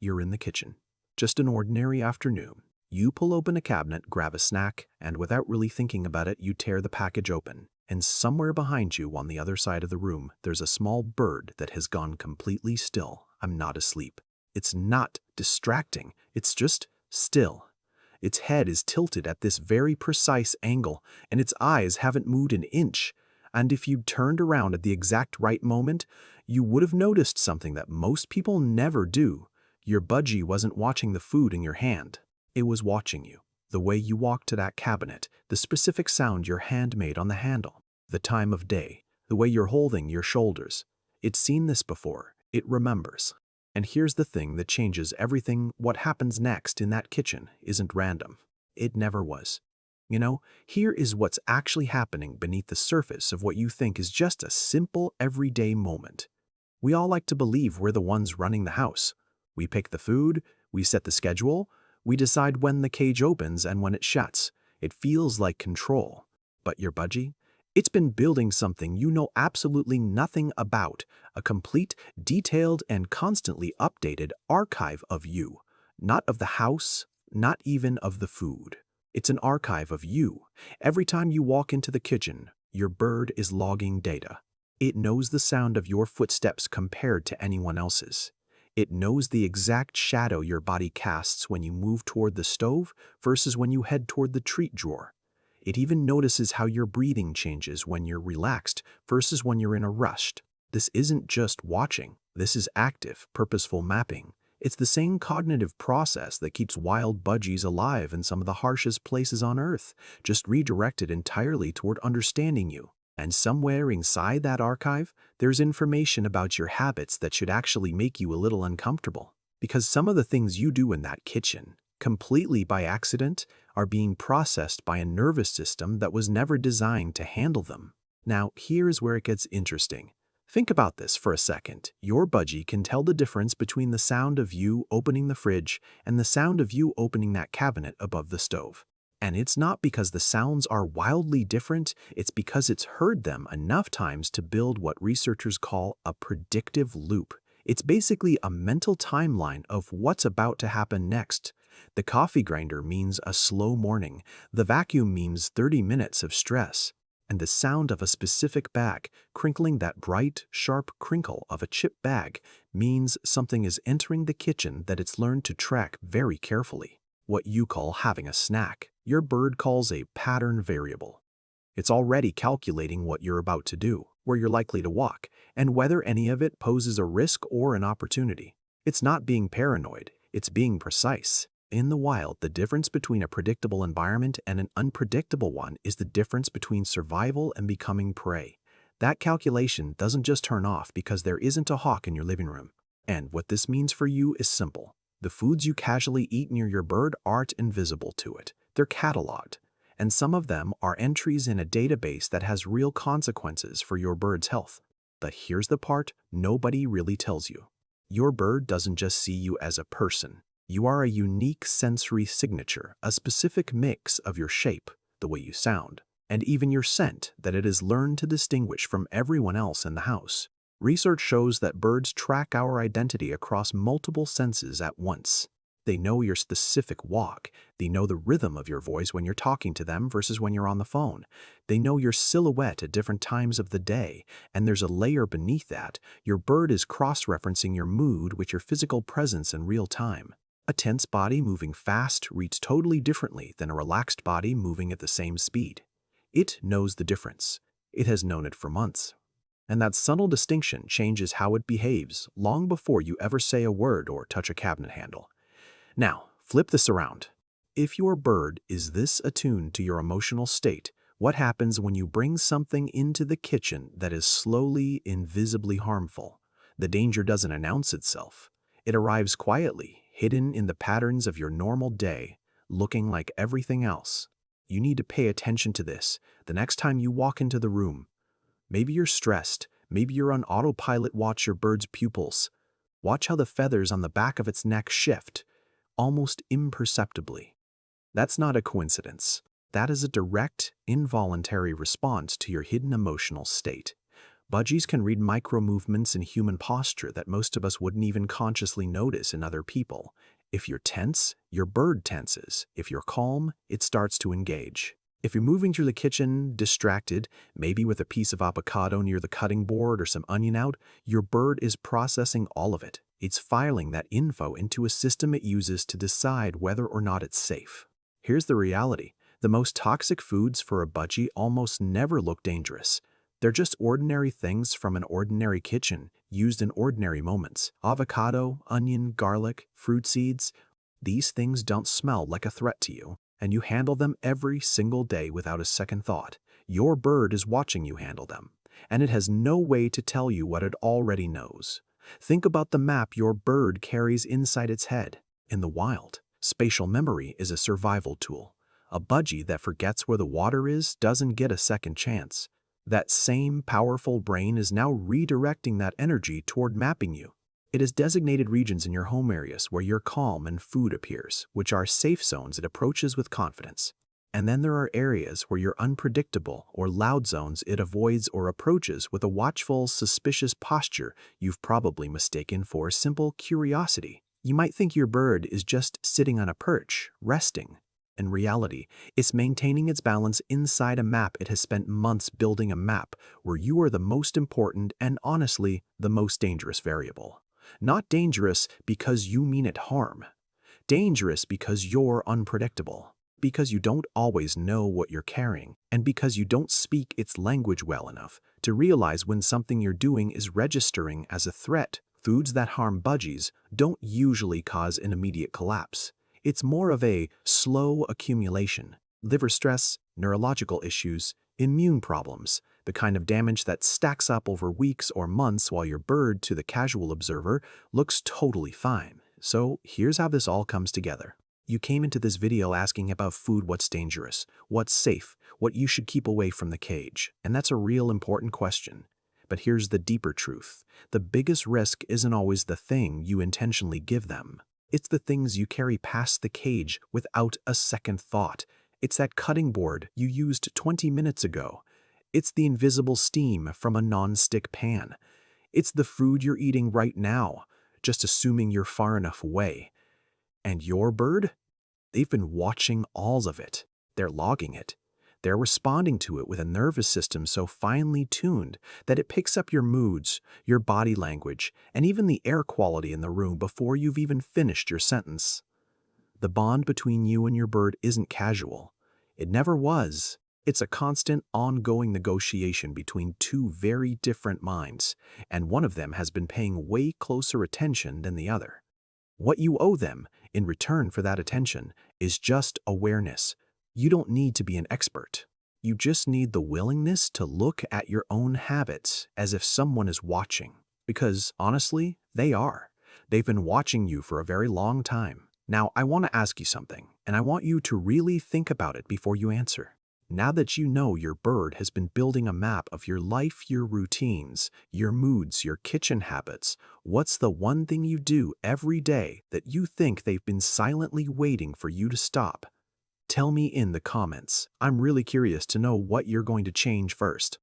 you're in the kitchen. Just an ordinary afternoon. You pull open a cabinet, grab a snack, and without really thinking about it, you tear the package open. And somewhere behind you on the other side of the room, there's a small bird that has gone completely still. I'm not asleep. It's not distracting. It's just still. Its head is tilted at this very precise angle, and its eyes haven't moved an inch. And if you'd turned around at the exact right moment, you would have noticed something that most people never do. Your budgie wasn't watching the food in your hand. It was watching you. The way you walked to that cabinet, the specific sound your hand made on the handle, the time of day, the way you're holding your shoulders. It's seen this before. It remembers. And here's the thing that changes everything. What happens next in that kitchen isn't random. It never was. You know, here is what's actually happening beneath the surface of what you think is just a simple everyday moment. We all like to believe we're the ones running the house. We pick the food, we set the schedule, we decide when the cage opens and when it shuts. It feels like control. But your budgie? It's been building something you know absolutely nothing about, a complete, detailed, and constantly updated archive of you. Not of the house, not even of the food. It's an archive of you. Every time you walk into the kitchen, your bird is logging data. It knows the sound of your footsteps compared to anyone else's. It knows the exact shadow your body casts when you move toward the stove versus when you head toward the treat drawer. It even notices how your breathing changes when you're relaxed versus when you're in a rush. This isn't just watching. This is active, purposeful mapping. It's the same cognitive process that keeps wild budgies alive in some of the harshest places on Earth, just redirected entirely toward understanding you. And somewhere inside that archive, there's information about your habits that should actually make you a little uncomfortable. Because some of the things you do in that kitchen, completely by accident, are being processed by a nervous system that was never designed to handle them. Now, here's where it gets interesting. Think about this for a second. Your budgie can tell the difference between the sound of you opening the fridge and the sound of you opening that cabinet above the stove. And it's not because the sounds are wildly different, it's because it's heard them enough times to build what researchers call a predictive loop. It's basically a mental timeline of what's about to happen next. The coffee grinder means a slow morning, the vacuum means 30 minutes of stress. And the sound of a specific bag, crinkling that bright, sharp crinkle of a chip bag, means something is entering the kitchen that it's learned to track very carefully. What you call having a snack, your bird calls a pattern variable. It's already calculating what you're about to do, where you're likely to walk, and whether any of it poses a risk or an opportunity. It's not being paranoid, it's being precise. In the wild, the difference between a predictable environment and an unpredictable one is the difference between survival and becoming prey. That calculation doesn't just turn off because there isn't a hawk in your living room. And what this means for you is simple. The foods you casually eat near your bird aren't invisible to it. They're cataloged. And some of them are entries in a database that has real consequences for your bird's health. But here's the part nobody really tells you. Your bird doesn't just see you as a person. You are a unique sensory signature, a specific mix of your shape, the way you sound, and even your scent that it has learned to distinguish from everyone else in the house. Research shows that birds track our identity across multiple senses at once. They know your specific walk. They know the rhythm of your voice when you're talking to them versus when you're on the phone. They know your silhouette at different times of the day. And there's a layer beneath that. Your bird is cross-referencing your mood with your physical presence in real time. A tense body moving fast reads totally differently than a relaxed body moving at the same speed. It knows the difference. It has known it for months. And that subtle distinction changes how it behaves long before you ever say a word or touch a cabinet handle. Now, flip this around. If your bird is this attuned to your emotional state, what happens when you bring something into the kitchen that is slowly, invisibly harmful? The danger doesn't announce itself. It arrives quietly, hidden in the patterns of your normal day, looking like everything else. You need to pay attention to this the next time you walk into the room. Maybe you're stressed. Maybe you're on autopilot. Watch your bird's pupils. Watch how the feathers on the back of its neck shift, almost imperceptibly. That's not a coincidence. That is a direct, involuntary response to your hidden emotional state. Budgies can read micro-movements in human posture that most of us wouldn't even consciously notice in other people. If you're tense, your bird tenses. If you're calm, it starts to engage. If you're moving through the kitchen, distracted, maybe with a piece of avocado near the cutting board or some onion out, your bird is processing all of it. It's filing that info into a system it uses to decide whether or not it's safe. Here's the reality. The most toxic foods for a budgie almost never look dangerous. They're just ordinary things from an ordinary kitchen, used in ordinary moments. Avocado, onion, garlic, fruit seeds. These things don't smell like a threat to you, and you handle them every single day without a second thought. Your bird is watching you handle them, and it has no way to tell you what it already knows. Think about the map your bird carries inside its head. In the wild, spatial memory is a survival tool. A budgie that forgets where the water is doesn't get a second chance. That same powerful brain is now redirecting that energy toward mapping you. It has designated regions in your home areas where your calm and food appears, which are safe zones it approaches with confidence. And then there are areas where you're unpredictable or loud zones it avoids or approaches with a watchful, suspicious posture you've probably mistaken for simple curiosity. You might think your bird is just sitting on a perch, resting. In reality, it's maintaining its balance inside a map it has spent months building, a map where you are the most important and, honestly, the most dangerous variable. Not dangerous because you mean it harm. Dangerous because you're unpredictable. Because you don't always know what you're carrying, and because you don't speak its language well enough to realize when something you're doing is registering as a threat. Foods that harm budgies don't usually cause an immediate collapse. It's more of a slow accumulation. Liver stress, neurological issues, immune problems, the kind of damage that stacks up over weeks or months while your bird, to the casual observer, looks totally fine. So here's how this all comes together. You came into this video asking about food, what's dangerous, what's safe, what you should keep away from the cage. And that's a real important question. But here's the deeper truth. The biggest risk isn't always the thing you intentionally give them. It's the things you carry past the cage without a second thought. It's that cutting board you used 20 minutes ago. It's the invisible steam from a non-stick pan. It's the food you're eating right now, just assuming you're far enough away. And your bird? They've been watching all of it. They're logging it. They're responding to it with a nervous system so finely tuned that it picks up your moods, your body language, and even the air quality in the room before you've even finished your sentence. The bond between you and your bird isn't casual. It never was. It's a constant, ongoing negotiation between two very different minds, and one of them has been paying way closer attention than the other. What you owe them, in return for that attention, is just awareness. You don't need to be an expert. You just need the willingness to look at your own habits as if someone is watching. Because, honestly, they are. They've been watching you for a very long time. Now, I want to ask you something, and I want you to really think about it before you answer. Now that you know your bird has been building a map of your life, your routines, your moods, your kitchen habits, what's the one thing you do every day that you think they've been silently waiting for you to stop? Tell me in the comments. I'm really curious to know what you're going to change first.